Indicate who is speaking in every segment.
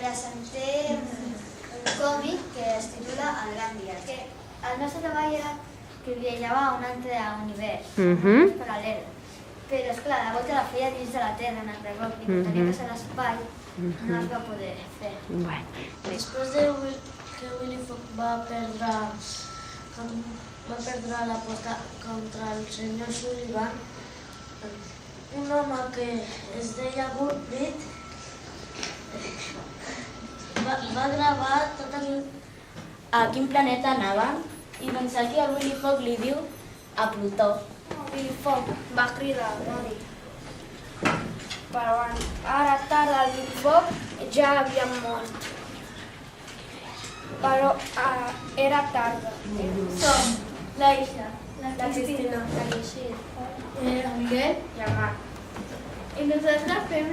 Speaker 1: presentem un còmic que es titula El gran dia. El nostre treball era que viatjava a un altre univers, paral·lel. Però, esclar, la volta la feia dins de la Terra, en el reboc, i com tenia que ser l'espai, no es va poder fer.
Speaker 2: Després que Willy Fogg va perdre l'aposta contra el senyor Sullivan, un home que es deia Bullbeat va gravar a quin planeta anaven i doncs aquí el Willy Fogg li diu a Plutó.
Speaker 3: Willy Fogg va cridar Mori. Però ara tard el Willy Fogg ja havia mort. Però era tard.
Speaker 1: Som la Isla, la
Speaker 3: Cristina,
Speaker 1: el Miguel i el Marc. I nosaltres fem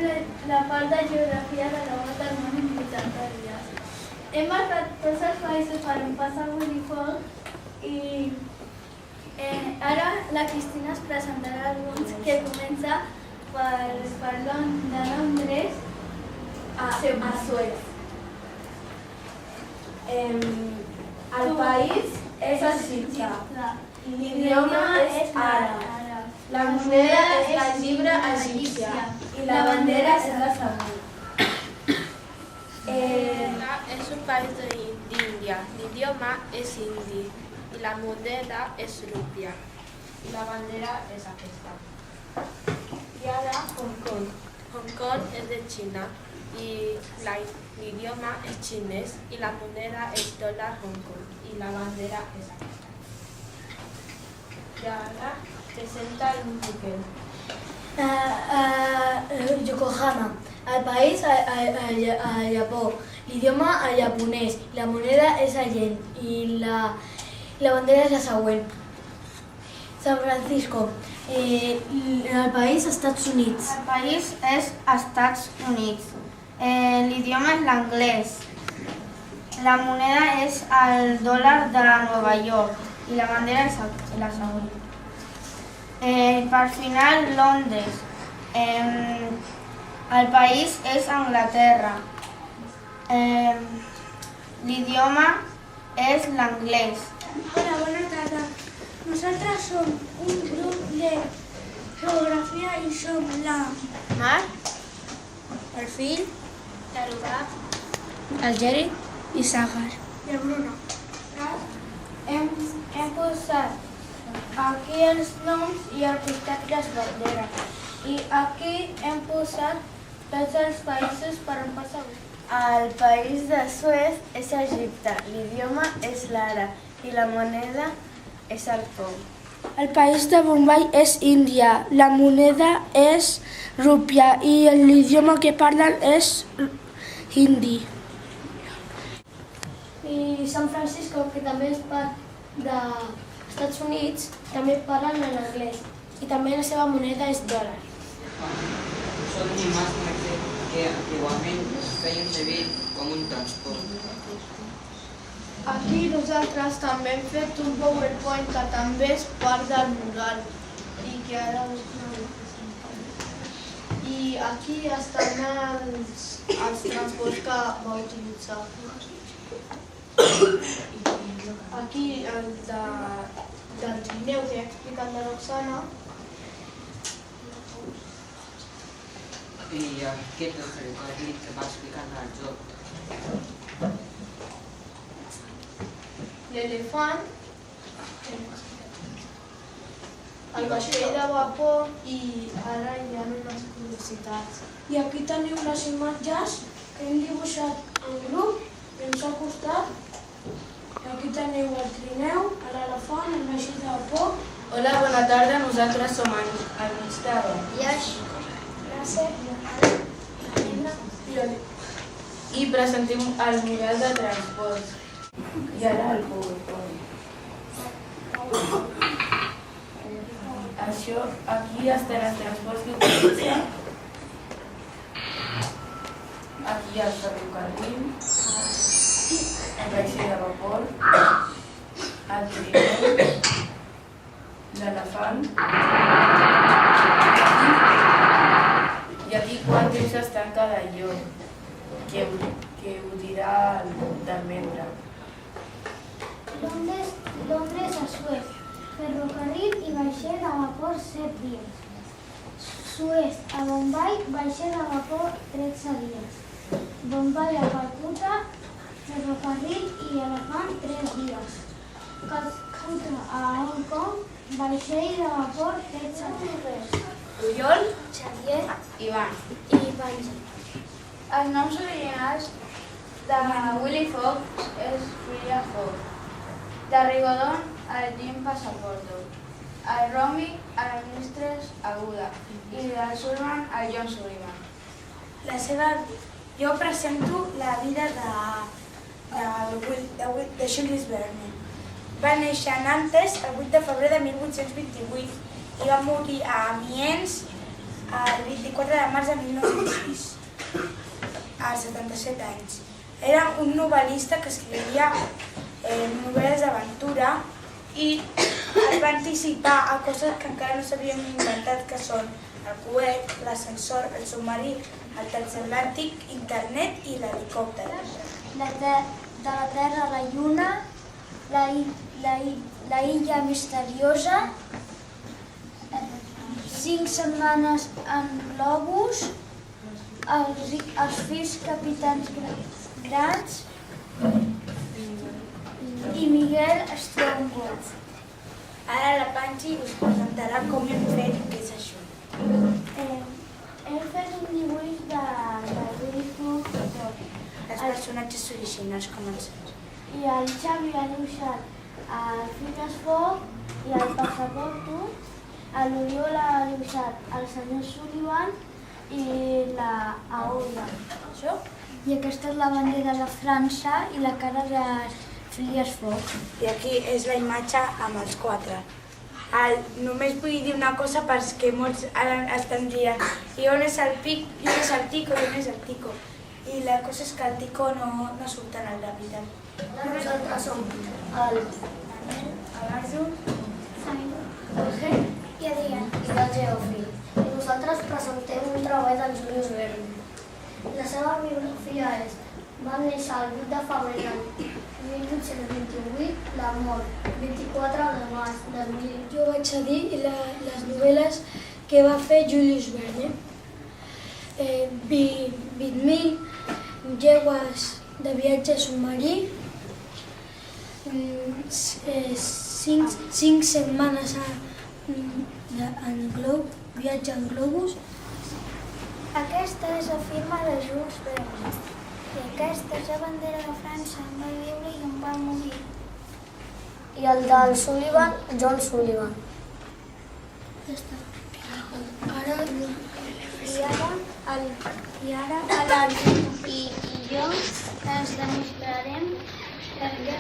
Speaker 1: la part de geografia de la Volta al Món en 80 dies. Hem marcat tots els països per on passa Willy Fogg i ara la Cristina es presentarà alguns que comença per Londres a Suez.
Speaker 3: El país és Egipte. L'idioma és àrab. La moneda és la llibre egípcia i la bandera és la següent.
Speaker 4: Es un país de India. L'idioma és hindi i la moneda és rupia i la bandera és aquesta. I ara Hong Kong. Hong Kong és de Xina i l'idioma és xinès i la moneda és dòlar Hong Kong i la bandera és aquesta. I ara presenta el Miquel.
Speaker 3: Yokohama. El país a Japó. L'idioma a japonès. La moneda és el yen i la bandera és la següent. San Francisco. El país Estats Units.
Speaker 5: El país és Estats Units. L'idioma és l'anglès. La moneda és el dòlar de Nova York i la bandera és la següent. Per final, Londres. El país és Anglaterra. L'idioma és l'anglès.
Speaker 2: Hola, bona tarda. Nosaltres som un grup de geografia i som la
Speaker 5: Mar,
Speaker 2: el fill,
Speaker 5: l'Arubà,
Speaker 2: el Geri i Sàgar.
Speaker 3: I el Bruno. Hem posat aquí els noms i al costat les banderes. I aquí hem posat tots els països per on passa.
Speaker 1: El país de Suez és Egipte, l'idioma és l'àrab i la moneda és el pou.
Speaker 2: El país de Bombay és Índia, la moneda és rúpia i l'idioma que parlen és hindi.
Speaker 3: I San Francisco, que també és part dels Estats Units, també parlen en anglès. I també la seva moneda és dòlar.
Speaker 6: Són animals que antiguament feien servir com un transport.
Speaker 3: Aquí nosaltres també hem fet un PowerPoint que també és part del mural i que ara us presentem. I aquí estan els transports que va utilitzar. Aquí el del trineu que he explicat de l'Oxana.
Speaker 6: I aquest del ferrocarril que va explicant al joc.
Speaker 3: L'elefant, el vaixell de vapor i ara hi ha unes curiositats.
Speaker 2: I aquí teniu les imatges que hem dibuixat en grup i ens ha costat. Aquí teniu el trineu, l'elefant, el vaixell de vapor.
Speaker 4: Hola, bona tarda. Nosaltres som el Mistero. I presentem el model de transport. I ara el PowerPoint. Això, aquí estan els transports que utilitzen. Aquí el ferrocarril, el vaixell de vapor, el trineu, l'elefant. I aquí quan temps està en cada lloc que
Speaker 2: que ho dirà del membre.
Speaker 1: Londres a Suez. Ferrocarril i vaixell de vapor 7 dies. Suez a Bombai, vaixell de vapor 13 dies. Bombai a Calcuta, ferrocarril i elefant 3 dies. Calcuta a Hong Kong, vaixell de vapor 13 dies.
Speaker 4: Oriol,
Speaker 1: Xavier
Speaker 4: Ivan.
Speaker 1: i Banji.
Speaker 4: Els noms originals de Willy Fox és William Fox. De Rigodon, el Jim Passaporto. El Romy, el Mistress Aguda. I del Sullivan, el John Sullivan.
Speaker 3: Jo presento la vida de Julius Verne. Va néixer a Nantes el 8 de febrer de 1828 i va morir a Amiens el 24 de març de 1906, als 77 anys. Era un novel·lista que escrivia novel·les d'aventura i es va anticipar a coses que encara no s'havien inventat, que són el coet, l'ascensor, el submarí, el transatlàntic, internet i l'helicòpter.
Speaker 1: De la Terra a la Lluna, la illa misteriosa, 5 setmanes en globus, els fills capitans grans i Miguel Strongwood.
Speaker 3: Ara la Panchi us presentarà com hem fet què és això.
Speaker 1: Hem fet un dibuix de Willy Fox i tot.
Speaker 3: Els personatges originals comencem.
Speaker 1: I el Xavi ha dibuixat el Phileas Fogg i el Passaporto, l'Oriol ha dibuixat el senyor Sullivan i la Aola. I aquesta és la bandera de França i la cara de Phileas Fogg.
Speaker 3: I aquí és la imatge amb els 4. Només vull dir una cosa perquè molts ara estan dient i on és el pic, i on és el tico, i on és el tico. I la cosa és que el tico no surt tan alt de veritat.
Speaker 1: Nosaltres som el Daniel, l'Arjun, el i Adrián i el Geofi. I nosaltres presentem un treball del Julius Verne. La seva biografia és: va néixer el 8 de febrer de 1828, la mort 24 de març de 1000.
Speaker 3: Jo vaig a dir les novel·les que va fer Julius Verne. 20.000 llegües de viatge submarí, 5 setmanes en viatge en globus.
Speaker 1: Aquesta és la firma de Jules Verne. I aquesta és la bandera de França, on va viure i on va morir. I el del Sullivan, John Sullivan. Ja està. I ara l'Arjun i jo ens demostrarem per què.